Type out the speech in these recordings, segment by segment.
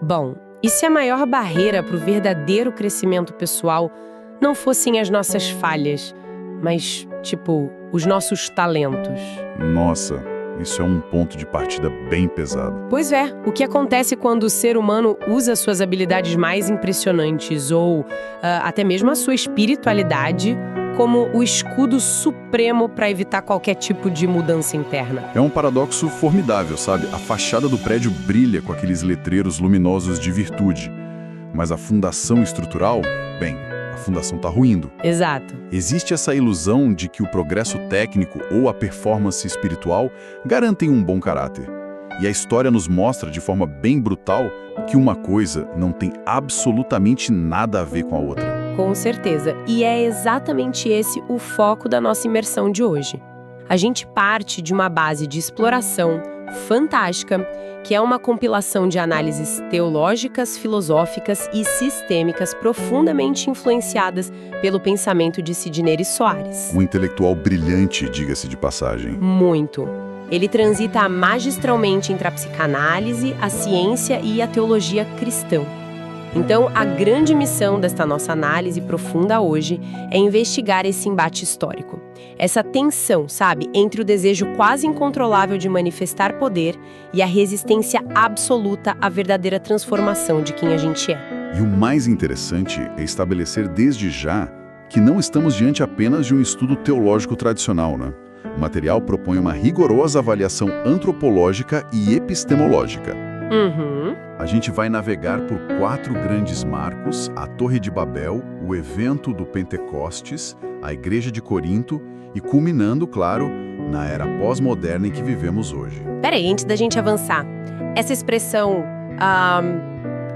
Bom, e se a maior barreira para o verdadeiro crescimento pessoal não fossem as nossas falhas, mas, tipo, os nossos talentos? Nossa, isso é um ponto de partida bem pesado. Pois é, o que acontece quando o ser humano usa suas habilidades mais impressionantes ou até mesmo a sua espiritualidade como o escudo supremo para evitar qualquer tipo de mudança interna? É um paradoxo formidável, sabe? A fachada do prédio brilha com aqueles letreiros luminosos de virtude, mas a fundação estrutural, bem, a fundação está ruindo. Exato. Existe essa ilusão de que o progresso técnico ou a performance espiritual garantem um bom caráter. E a história nos mostra de forma bem brutal que uma coisa não tem absolutamente nada a ver com a outra. Com certeza. E é exatamente esse o foco da nossa imersão de hoje. A gente parte de uma base de exploração fantástica, que é uma compilação de análises teológicas, filosóficas e sistêmicas profundamente influenciadas pelo pensamento de Sidney Soares. Um intelectual brilhante, diga-se de passagem. Muito. Ele transita magistralmente entre a psicanálise, a ciência e a teologia cristã. Então, a grande missão desta nossa análise profunda hoje é investigar esse embate histórico. Essa tensão, sabe, entre o desejo quase incontrolável de manifestar poder e a resistência absoluta à verdadeira transformação de quem a gente é. E o mais interessante é estabelecer desde já que não estamos diante apenas de um estudo teológico tradicional, né? O material propõe uma rigorosa avaliação antropológica e epistemológica. A gente vai navegar por 4 grandes marcos: a Torre de Babel, o evento do Pentecostes, a Igreja de Corinto e culminando, claro, na era pós-moderna em que vivemos hoje. Peraí, antes da gente avançar, essa expressão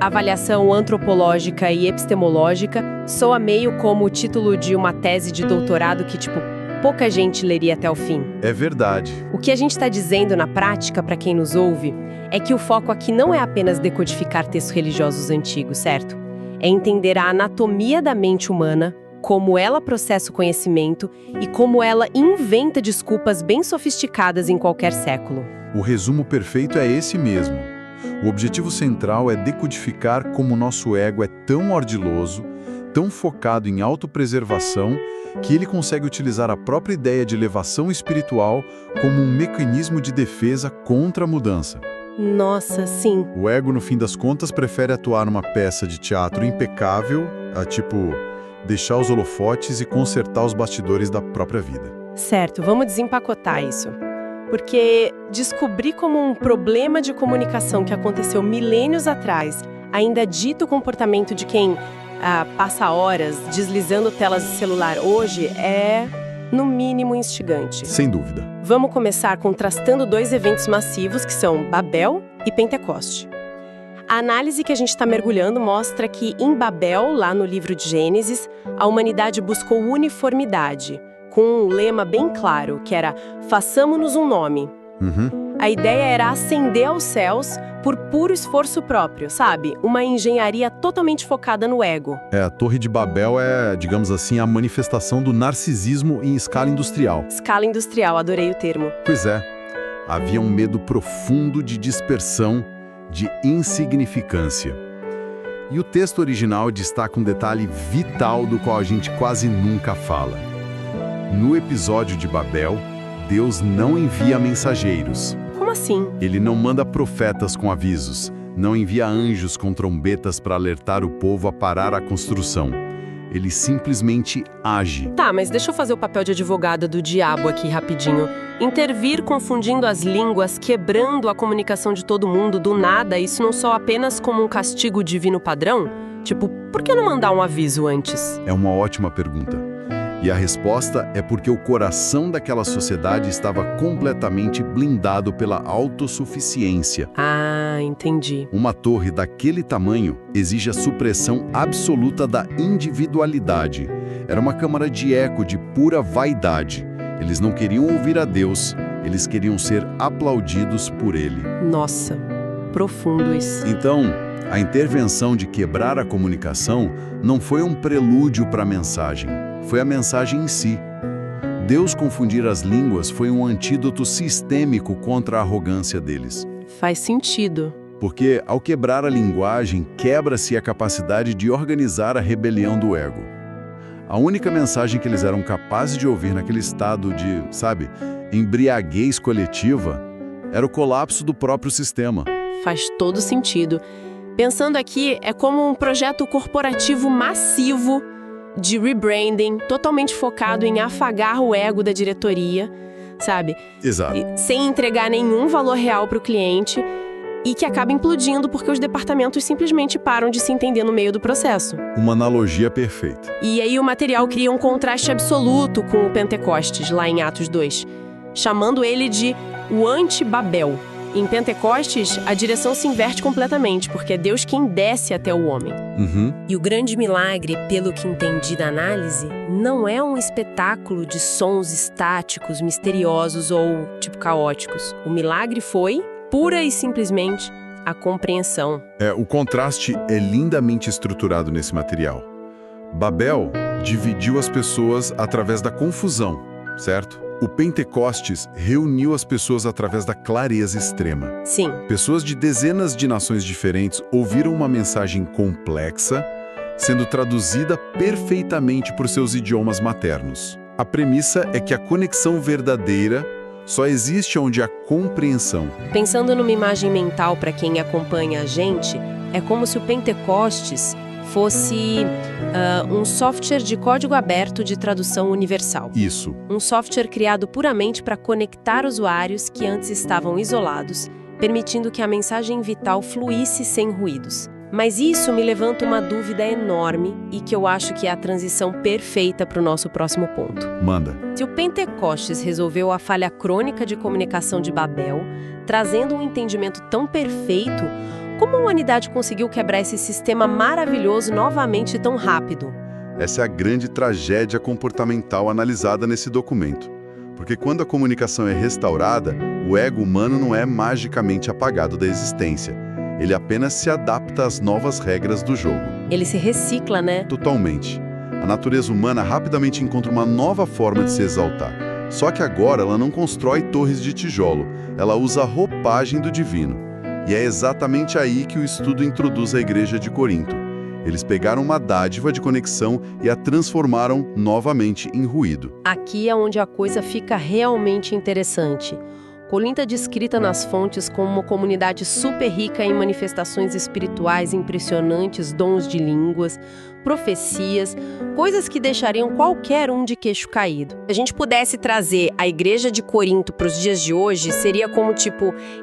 avaliação antropológica e epistemológica soa meio como o título de uma tese de doutorado que, tipo, pouca gente leria até o fim. É verdade. O que a gente está dizendo na prática, para quem nos ouve, é que o foco aqui não é apenas decodificar textos religiosos antigos, certo? É entender a anatomia da mente humana, como ela processa o conhecimento e como ela inventa desculpas bem sofisticadas em qualquer século. O resumo perfeito é esse mesmo. O objetivo central é decodificar como o nosso ego é tão ardiloso, tão focado em autopreservação, que ele consegue utilizar a própria ideia de elevação espiritual como um mecanismo de defesa contra a mudança. Nossa, sim. O ego, no fim das contas, prefere atuar numa peça de teatro impecável, deixar os holofotes e consertar os bastidores da própria vida. Certo, vamos desempacotar isso. Porque descobrir como um problema de comunicação que aconteceu milênios atrás ainda dita o comportamento de quem passa horas deslizando telas de celular hoje é, no mínimo, instigante. Sem dúvida. Vamos começar contrastando 2 eventos massivos que são Babel e Pentecoste. A análise que a gente está mergulhando mostra que em Babel, lá no livro de Gênesis, a humanidade buscou uniformidade, com um lema bem claro, que era façamos-nos um nome. A ideia era ascender aos céus por puro esforço próprio, sabe? Uma engenharia totalmente focada no ego. A Torre de Babel é, digamos assim, a manifestação do narcisismo em escala industrial. Escala industrial, adorei o termo. Pois é. Havia um medo profundo de dispersão, de insignificância. E o texto original destaca um detalhe vital do qual a gente quase nunca fala. No episódio de Babel, Deus não envia mensageiros. Como assim? Ele não manda profetas com avisos, não envia anjos com trombetas para alertar o povo a parar a construção. Ele simplesmente age. Tá, mas deixa eu fazer o papel de advogada do diabo aqui rapidinho. Intervir confundindo as línguas, quebrando a comunicação de todo mundo do nada, isso não soa apenas como um castigo divino padrão? Tipo, por que não mandar um aviso antes? É uma ótima pergunta. E a resposta é porque o coração daquela sociedade estava completamente blindado pela autossuficiência. Ah, entendi. Uma torre daquele tamanho exige a supressão absoluta da individualidade. Era uma câmara de eco de pura vaidade. Eles não queriam ouvir a Deus, eles queriam ser aplaudidos por Ele. Nossa, profundo isso. Então, a intervenção de quebrar a comunicação não foi um prelúdio para a mensagem. Foi a mensagem em si. Deus confundir as línguas foi um antídoto sistêmico contra a arrogância deles. Faz sentido. porque ao quebrar a linguagem, quebra-se a capacidade de organizar a rebelião do ego. A única mensagem que eles eram capazes de ouvir naquele estado de, embriaguez coletiva, era o colapso do próprio sistema. Faz todo sentido. Pensando aqui, é como um projeto corporativo massivo de rebranding, totalmente focado em afagar o ego da diretoria, Exato. Sem entregar nenhum valor real para o cliente e que acaba implodindo porque os departamentos simplesmente param de se entender no meio do processo. Uma analogia perfeita. E aí o material cria um contraste absoluto com o Pentecostes, lá em Atos 2, chamando ele de o anti-Babel. Em Pentecostes, a direção se inverte completamente, porque é Deus quem desce até o homem. E o grande milagre, pelo que entendi da análise, não é um espetáculo de sons estáticos, misteriosos ou, caóticos. O milagre foi, pura e simplesmente, a compreensão. O contraste é lindamente estruturado nesse material. Babel dividiu as pessoas através da confusão, certo? O Pentecostes reuniu as pessoas através da clareza extrema. Sim. Pessoas de dezenas de nações diferentes ouviram uma mensagem complexa, sendo traduzida perfeitamente por seus idiomas maternos. A premissa é que a conexão verdadeira só existe onde há compreensão. Pensando numa imagem mental para quem acompanha a gente, é como se o Pentecostes fosse um software de código aberto de tradução universal. Isso. Um software criado puramente para conectar usuários que antes estavam isolados, permitindo que a mensagem vital fluísse sem ruídos. Mas isso me levanta uma dúvida enorme e que eu acho que é a transição perfeita para o nosso próximo ponto. Manda. Se o Pentecostes resolveu a falha crônica de comunicação de Babel, trazendo um entendimento tão perfeito, como a humanidade conseguiu quebrar esse sistema maravilhoso novamente tão rápido? Essa é a grande tragédia comportamental analisada nesse documento. Porque quando a comunicação é restaurada, o ego humano não é magicamente apagado da existência. Ele apenas se adapta às novas regras do jogo. Ele se recicla, né? Totalmente. A natureza humana rapidamente encontra uma nova forma de se exaltar. Só que agora ela não constrói torres de tijolo, ela usa a roupagem do divino. E é exatamente aí que o estudo introduz a igreja de Corinto. Eles pegaram uma dádiva de conexão e a transformaram novamente em ruído. Aqui é onde a coisa fica realmente interessante. Corinto é descrita nas fontes como uma comunidade super rica em manifestações espirituais impressionantes, dons de línguas, profecias, coisas que deixariam qualquer um de queixo caído. Se a gente pudesse trazer a igreja de Corinto para os dias de hoje, seria como,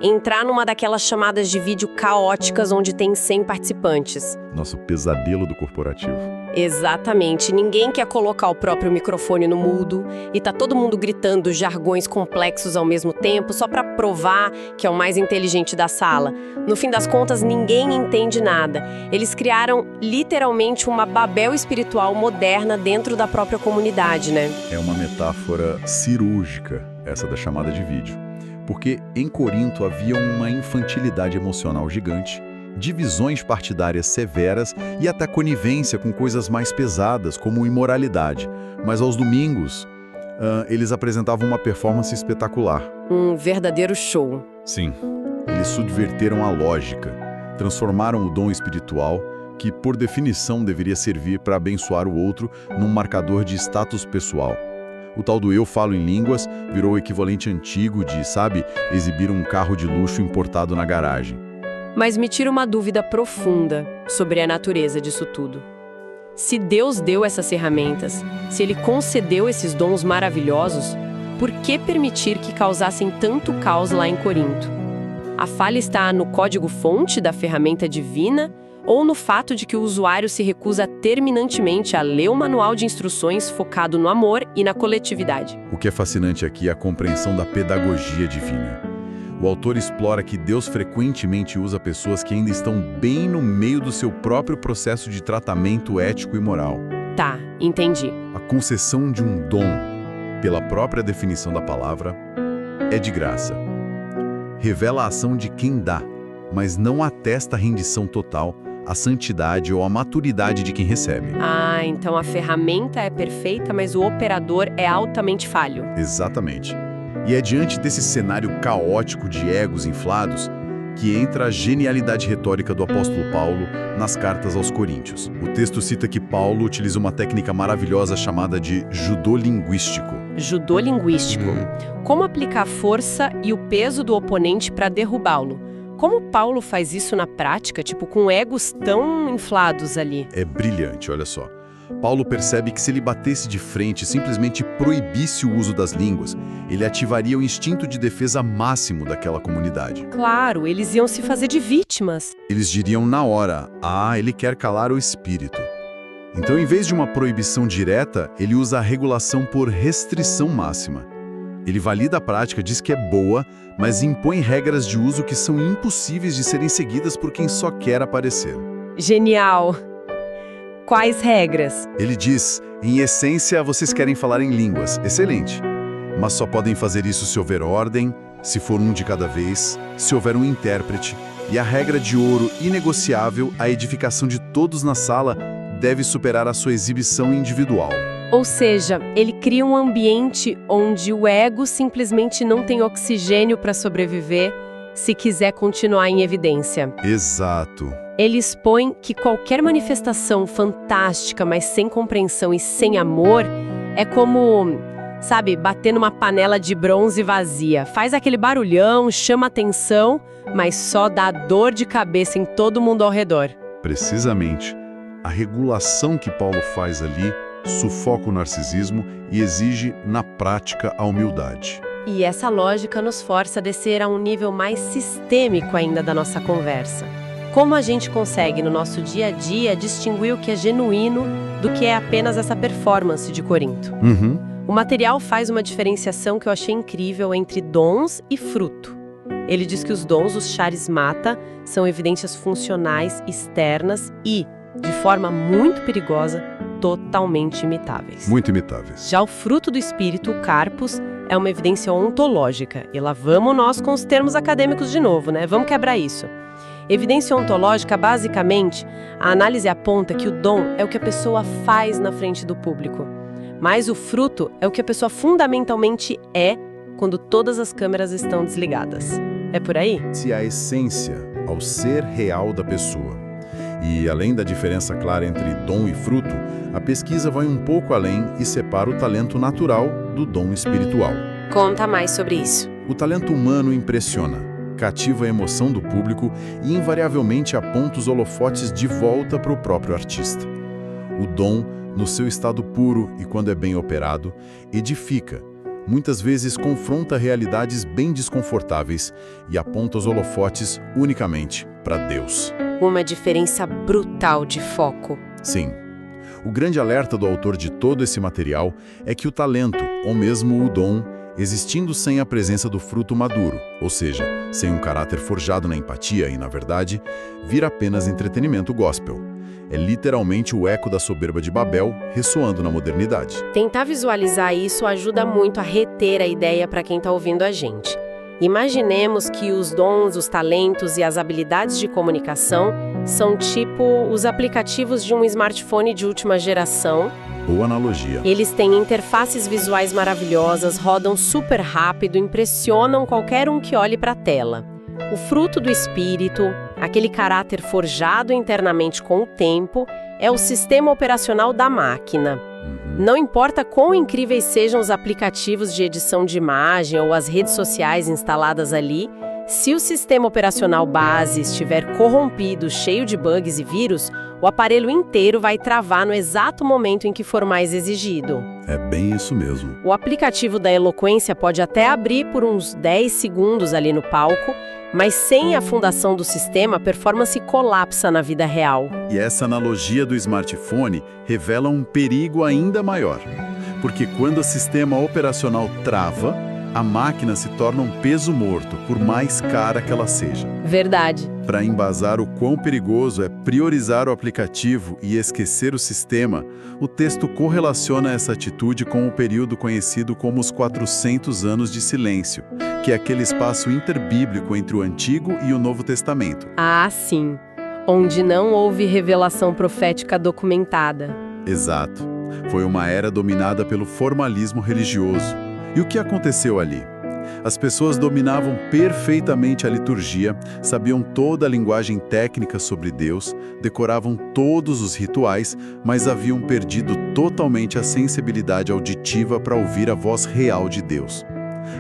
entrar numa daquelas chamadas de vídeo caóticas onde tem 100 participantes. Nosso pesadelo do corporativo. Exatamente. Ninguém quer colocar o próprio microfone no mudo e tá todo mundo gritando jargões complexos ao mesmo tempo só para provar que é o mais inteligente da sala. No fim das contas, ninguém entende nada. Eles criaram literalmente uma Babel espiritual moderna dentro da própria comunidade, né? É uma metáfora cirúrgica, essa da chamada de vídeo. Porque em Corinto havia uma infantilidade emocional gigante, divisões partidárias severas e até conivência com coisas mais pesadas, como imoralidade. Mas aos domingos, eles apresentavam uma performance espetacular. Um verdadeiro show. Sim. Eles subverteram a lógica, transformaram o dom espiritual, que por definição deveria servir para abençoar o outro, num marcador de status pessoal. O tal do eu falo em línguas virou o equivalente antigo de, exibir um carro de luxo importado na garagem. Mas me tira uma dúvida profunda sobre a natureza disso tudo. Se Deus deu essas ferramentas, se Ele concedeu esses dons maravilhosos, por que permitir que causassem tanto caos lá em Corinto? A falha está no código-fonte da ferramenta divina ou no fato de que o usuário se recusa terminantemente a ler o manual de instruções focado no amor e na coletividade? O que é fascinante aqui é a compreensão da pedagogia divina. O autor explora que Deus frequentemente usa pessoas que ainda estão bem no meio do seu próprio processo de tratamento ético e moral. Tá, entendi. A concessão de um dom, pela própria definição da palavra, é de graça. Revela a ação de quem dá, mas não atesta a rendição total, a santidade ou a maturidade de quem recebe. Ah, então a ferramenta é perfeita, mas o operador é altamente falho. Exatamente. E é diante desse cenário caótico de egos inflados que entra a genialidade retórica do apóstolo Paulo nas cartas aos Coríntios. O texto cita que Paulo utiliza uma técnica maravilhosa chamada de judô linguístico. Judô linguístico. Como aplicar a força e o peso do oponente para derrubá-lo? Como Paulo faz isso na prática, tipo com egos tão inflados ali? É brilhante, olha só. Paulo percebe que se ele batesse de frente e simplesmente proibisse o uso das línguas, ele ativaria o instinto de defesa máximo daquela comunidade. Claro, eles iam se fazer de vítimas. Eles diriam na hora, ele quer calar o espírito. Então, em vez de uma proibição direta, ele usa a regulação por restrição máxima. Ele valida a prática, diz que é boa, mas impõe regras de uso que são impossíveis de serem seguidas por quem só quer aparecer. Genial! Quais regras? Ele diz, em essência, vocês querem falar em línguas. Excelente. Mas só podem fazer isso se houver ordem, se for um de cada vez, se houver um intérprete. E a regra de ouro inegociável, a edificação de todos na sala, deve superar a sua exibição individual. Ou seja, ele cria um ambiente onde o ego simplesmente não tem oxigênio para sobreviver se quiser continuar em evidência. Exato. Ele expõe que qualquer manifestação fantástica, mas sem compreensão e sem amor, é como, sabe, bater numa panela de bronze vazia. Faz aquele barulhão, chama atenção, mas só dá dor de cabeça em todo mundo ao redor. Precisamente. A regulação que Paulo faz ali sufoca o narcisismo e exige, na prática, a humildade. E essa lógica nos força a descer a um nível mais sistêmico ainda da nossa conversa. Como a gente consegue, no nosso dia a dia, distinguir o que é genuíno do que é apenas essa performance de Corinto? O material faz uma diferenciação que eu achei incrível entre dons e fruto. Ele diz que os dons, os charismata, são evidências funcionais externas e, de forma muito perigosa, totalmente imitáveis. Muito imitáveis. Já o fruto do espírito, o carpos, é uma evidência ontológica. E lá vamos nós com os termos acadêmicos de novo, né? Vamos quebrar isso. Evidência ontológica, basicamente, a análise aponta que o dom é o que a pessoa faz na frente do público. Mas o fruto é o que a pessoa fundamentalmente é quando todas as câmeras estão desligadas. É por aí? Se a essência ao ser real da pessoa. E, além da diferença clara entre dom e fruto, a pesquisa vai um pouco além e separa o talento natural do dom espiritual. Conta mais sobre isso. O talento humano impressiona, cativa a emoção do público e invariavelmente aponta os holofotes de volta para o próprio artista. O dom, no seu estado puro e quando é bem operado, edifica. Muitas vezes confronta realidades bem desconfortáveis e aponta os holofotes unicamente para Deus. Uma diferença brutal de foco. Sim. O grande alerta do autor de todo esse material é que o talento, ou mesmo o dom, existindo sem a presença do fruto maduro, ou seja, sem um caráter forjado na empatia e, na verdade, vira apenas entretenimento gospel. É literalmente o eco da soberba de Babel ressoando na modernidade. Tentar visualizar isso ajuda muito a reter a ideia para quem está ouvindo a gente. Imaginemos que os dons, os talentos e as habilidades de comunicação são tipo os aplicativos de um smartphone de última geração. Boa analogia. Eles têm interfaces visuais maravilhosas, rodam super rápido, impressionam qualquer um que olhe para a tela. O fruto do espírito, aquele caráter forjado internamente com o tempo, é o sistema operacional da máquina. Não importa quão incríveis sejam os aplicativos de edição de imagem ou as redes sociais instaladas ali, se o sistema operacional base estiver corrompido, cheio de bugs e vírus, o aparelho inteiro vai travar no exato momento em que for mais exigido. É bem isso mesmo. O aplicativo da eloquência pode até abrir por uns 10 segundos ali no palco, mas sem a fundação do sistema, a performance colapsa na vida real. E essa analogia do smartphone revela um perigo ainda maior. Porque quando o sistema operacional trava, a máquina se torna um peso morto, por mais cara que ela seja. Verdade. Para embasar o quão perigoso é priorizar o aplicativo e esquecer o sistema, o texto correlaciona essa atitude com o período conhecido como os 400 anos de silêncio, que é aquele espaço interbíblico entre o Antigo e o Novo Testamento. Ah, sim. Onde não houve revelação profética documentada. Exato. Foi uma era dominada pelo formalismo religioso. E o que aconteceu ali? As pessoas dominavam perfeitamente a liturgia, sabiam toda a linguagem técnica sobre Deus, decoravam todos os rituais, mas haviam perdido totalmente a sensibilidade auditiva para ouvir a voz real de Deus.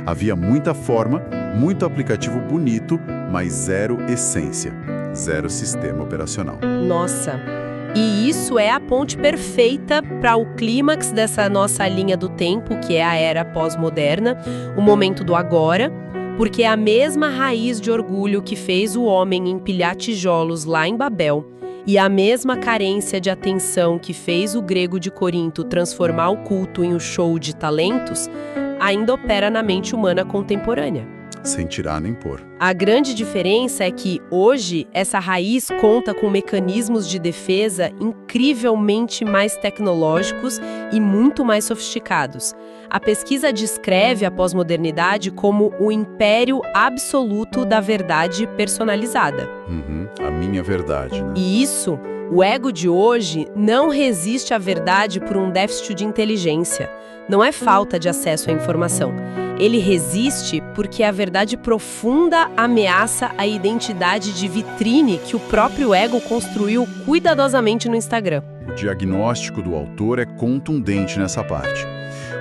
Havia muita forma, muito aplicativo bonito, mas zero essência, zero sistema operacional. Nossa! E isso é a ponte perfeita para o clímax dessa nossa linha do tempo, que é a era pós-moderna, o momento do agora, porque é a mesma raiz de orgulho que fez o homem empilhar tijolos lá em Babel e a mesma carência de atenção que fez o grego de Corinto transformar o culto em um show de talentos, ainda opera na mente humana contemporânea. Sem tirar nem pôr. A grande diferença é que, hoje, essa raiz conta com mecanismos de defesa incrivelmente mais tecnológicos e muito mais sofisticados. A pesquisa descreve a pós-modernidade como o império absoluto da verdade personalizada. A minha verdade, né? E isso, o ego de hoje não resiste à verdade por um déficit de inteligência. Não é falta de acesso à informação. Ele resiste porque a verdade profunda ameaça a identidade de vitrine que o próprio ego construiu cuidadosamente no Instagram. O diagnóstico do autor é contundente nessa parte.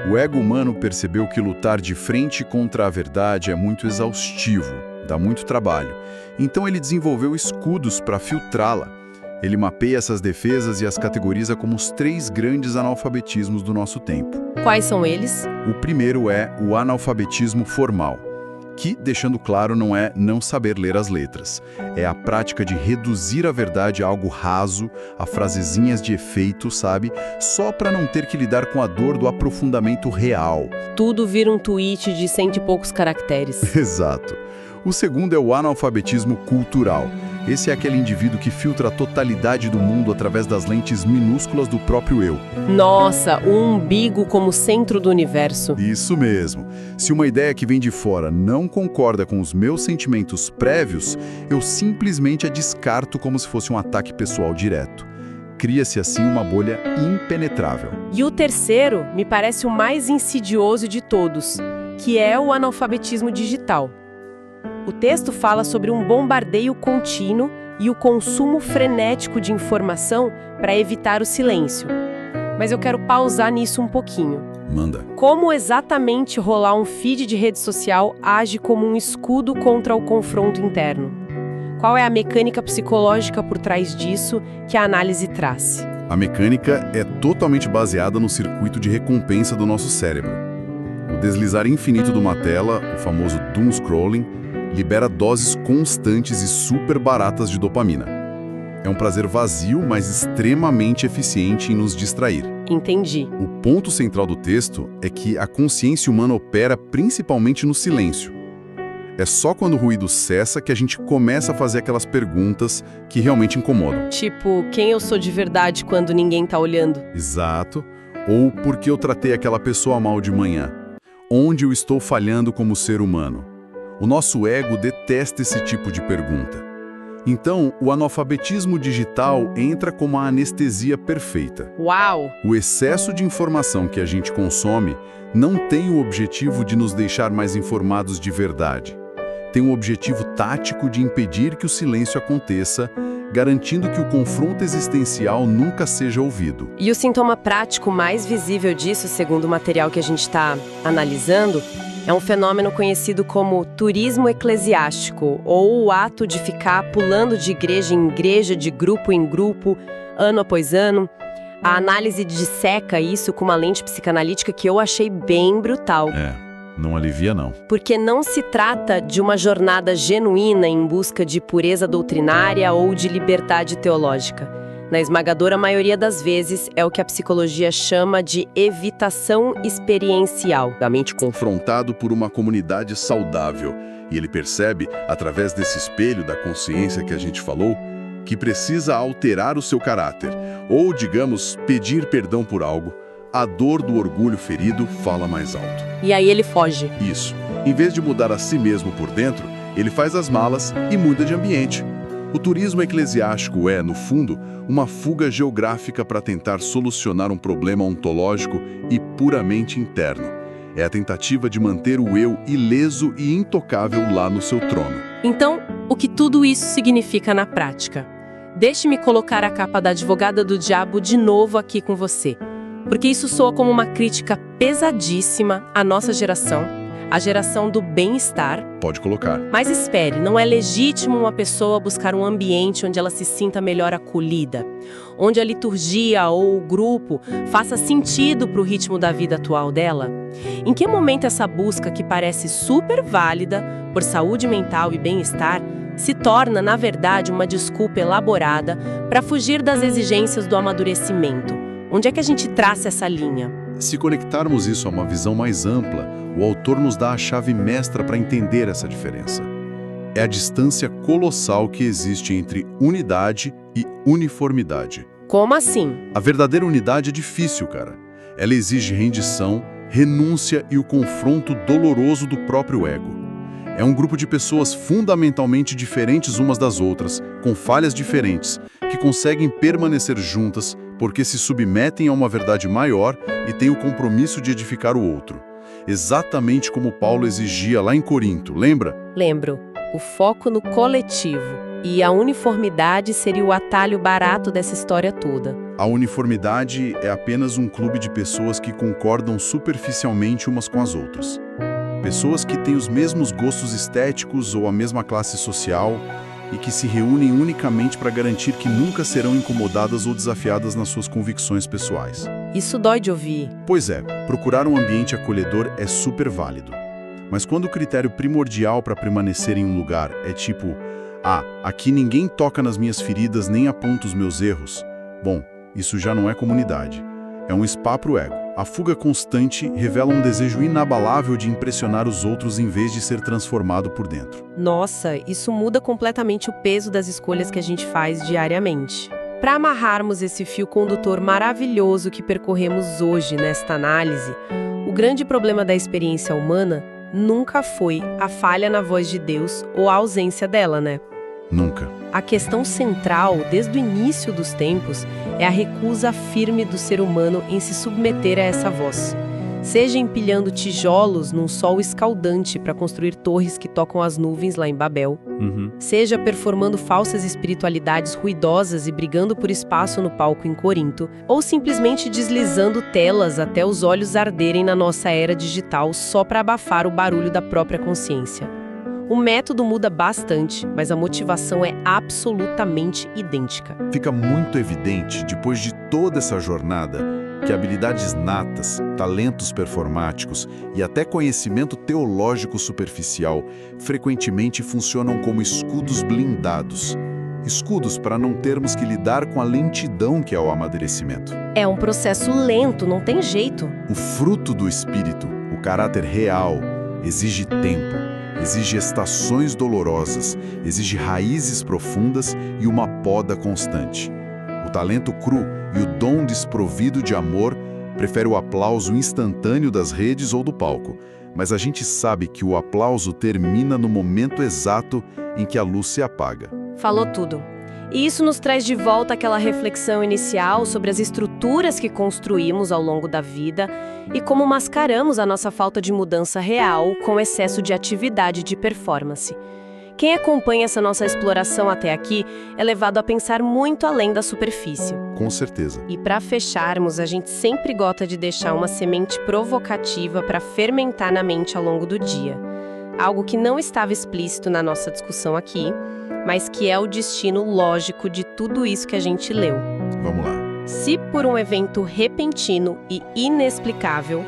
O ego humano percebeu que lutar de frente contra a verdade é muito exaustivo, dá muito trabalho. Então ele desenvolveu escudos para filtrá-la. Ele mapeia essas defesas e as categoriza como os 3 grandes analfabetismos do nosso tempo. Quais são eles? O primeiro é o analfabetismo formal, que, deixando claro, não é não saber ler as letras. É a prática de reduzir a verdade a algo raso, a frasezinhas de efeito, sabe? Só para não ter que lidar com a dor do aprofundamento real. Tudo vira um tweet de 100 e poucos caracteres. Exato. O segundo é o analfabetismo cultural. Esse é aquele indivíduo que filtra a totalidade do mundo através das lentes minúsculas do próprio eu. Nossa, o umbigo como centro do universo. Isso mesmo. Se uma ideia que vem de fora não concorda com os meus sentimentos prévios, eu simplesmente a descarto como se fosse um ataque pessoal direto. Cria-se assim uma bolha impenetrável. E o terceiro me parece o mais insidioso de todos, que é o analfabetismo digital. O texto fala sobre um bombardeio contínuo e o consumo frenético de informação para evitar o silêncio. Mas eu quero pausar nisso um pouquinho. Manda. Como exatamente rolar um feed de rede social age como um escudo contra o confronto interno? Qual é a mecânica psicológica por trás disso que a análise traz? A mecânica é totalmente baseada no circuito de recompensa do nosso cérebro. O deslizar infinito de uma tela, o famoso doom scrolling, libera doses constantes e super baratas de dopamina. É um prazer vazio, mas extremamente eficiente em nos distrair. Entendi. O ponto central do texto é que a consciência humana opera principalmente no silêncio. É só quando o ruído cessa que a gente começa a fazer aquelas perguntas que realmente incomodam. Tipo, quem eu sou de verdade quando ninguém tá olhando? Exato. Ou por que eu tratei aquela pessoa mal de manhã? Onde eu estou falhando como ser humano? O nosso ego detesta esse tipo de pergunta. Então, o analfabetismo digital entra como a anestesia perfeita. Uau! O excesso de informação que a gente consome não tem o objetivo de nos deixar mais informados de verdade. Tem o objetivo tático de impedir que o silêncio aconteça, garantindo que o confronto existencial nunca seja ouvido. E o sintoma prático mais visível disso, segundo o material que a gente está analisando, é um fenômeno conhecido como turismo eclesiástico, ou o ato de ficar pulando de igreja em igreja, de grupo em grupo, ano após ano. A análise disseca isso com uma lente psicanalítica que eu achei bem brutal. Não alivia não. Porque não se trata de uma jornada genuína em busca de pureza doutrinária ou de liberdade teológica. Na esmagadora maioria das vezes, é o que a psicologia chama de evitação experiencial. Da mente confrontado por uma comunidade saudável. E ele percebe, através desse espelho da consciência que a gente falou, que precisa alterar o seu caráter. Ou, digamos, pedir perdão por algo. A dor do orgulho ferido fala mais alto. E aí ele foge. Isso. Em vez de mudar a si mesmo por dentro, ele faz as malas e muda de ambiente. O turismo eclesiástico é, no fundo, uma fuga geográfica para tentar solucionar um problema ontológico e puramente interno. É a tentativa de manter o eu ileso e intocável lá no seu trono. Então, o que tudo isso significa na prática? Deixe-me colocar a capa da advogada do diabo de novo aqui com você, porque isso soa como uma crítica pesadíssima à nossa geração, a geração do bem-estar. Pode colocar. Mas espere, não é legítimo uma pessoa buscar um ambiente onde ela se sinta melhor acolhida, onde a liturgia ou o grupo faça sentido para o ritmo da vida atual dela? Em que momento essa busca, que parece super válida por saúde mental e bem-estar, se torna, na verdade, uma desculpa elaborada para fugir das exigências do amadurecimento? Onde é que a gente traça essa linha? Se conectarmos isso a uma visão mais ampla, o autor nos dá a chave mestra para entender essa diferença. É a distância colossal que existe entre unidade e uniformidade. Como assim? A verdadeira unidade é difícil, cara. Ela exige rendição, renúncia e o confronto doloroso do próprio ego. É um grupo de pessoas fundamentalmente diferentes umas das outras, com falhas diferentes, que conseguem permanecer juntas porque se submetem a uma verdade maior e têm o compromisso de edificar o outro. Exatamente como Paulo exigia lá em Corinto, lembra? Lembro. O foco no coletivo. E a uniformidade seria o atalho barato dessa história toda. A uniformidade é apenas um clube de pessoas que concordam superficialmente umas com as outras. Pessoas que têm os mesmos gostos estéticos ou a mesma classe social e que se reúnem unicamente para garantir que nunca serão incomodadas ou desafiadas nas suas convicções pessoais. Isso dói de ouvir. Pois é, procurar um ambiente acolhedor é super válido. Mas quando o critério primordial para permanecer em um lugar é tipo, aqui ninguém toca nas minhas feridas nem aponta os meus erros, bom, isso já não é comunidade. É um spa pro ego. A fuga constante revela um desejo inabalável de impressionar os outros em vez de ser transformado por dentro. Nossa, isso muda completamente o peso das escolhas que a gente faz diariamente. Para amarrarmos esse fio condutor maravilhoso que percorremos hoje nesta análise, o grande problema da experiência humana nunca foi a falha na voz de Deus ou a ausência dela, né? Nunca. A questão central, desde o início dos tempos, é a recusa firme do ser humano em se submeter a essa voz. Seja empilhando tijolos num sol escaldante para construir torres que tocam as nuvens lá em Babel, seja performando falsas espiritualidades ruidosas e brigando por espaço no palco em Corinto, ou simplesmente deslizando telas até os olhos arderem na nossa era digital só para abafar o barulho da própria consciência. O método muda bastante, mas a motivação é absolutamente idêntica. Fica muito evidente, depois de toda essa jornada, que habilidades natas, talentos performáticos e até conhecimento teológico superficial frequentemente funcionam como escudos blindados. Escudos para não termos que lidar com a lentidão que é o amadurecimento. É um processo lento, não tem jeito. O fruto do espírito, o caráter real, exige tempo. Exige estações dolorosas, exige raízes profundas e uma poda constante. O talento cru e o dom desprovido de amor prefere o aplauso instantâneo das redes ou do palco, mas a gente sabe que o aplauso termina no momento exato em que a luz se apaga. Falou tudo. E isso nos traz de volta aquela reflexão inicial sobre as estruturas que construímos ao longo da vida e como mascaramos a nossa falta de mudança real com excesso de atividade de performance. Quem acompanha essa nossa exploração até aqui é levado a pensar muito além da superfície. Com certeza. E para fecharmos, a gente sempre gosta de deixar uma semente provocativa para fermentar na mente ao longo do dia. Algo que não estava explícito na nossa discussão aqui, mas que é o destino lógico de tudo isso que a gente leu. Vamos lá. Se por um evento repentino e inexplicável,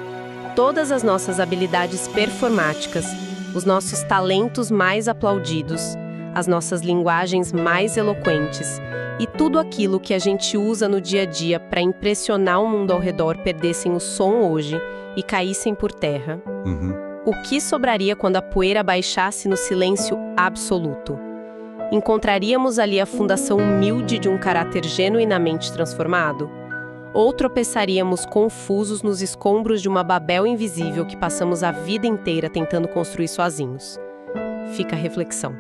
todas as nossas habilidades performáticas, os nossos talentos mais aplaudidos, as nossas linguagens mais eloquentes e tudo aquilo que a gente usa no dia a dia para impressionar o mundo ao redor perdessem o som hoje e caíssem por terra, o que sobraria quando a poeira baixasse no silêncio absoluto? Encontraríamos ali a fundação humilde de um caráter genuinamente transformado? Ou tropeçaríamos confusos nos escombros de uma Babel invisível que passamos a vida inteira tentando construir sozinhos? Fica a reflexão.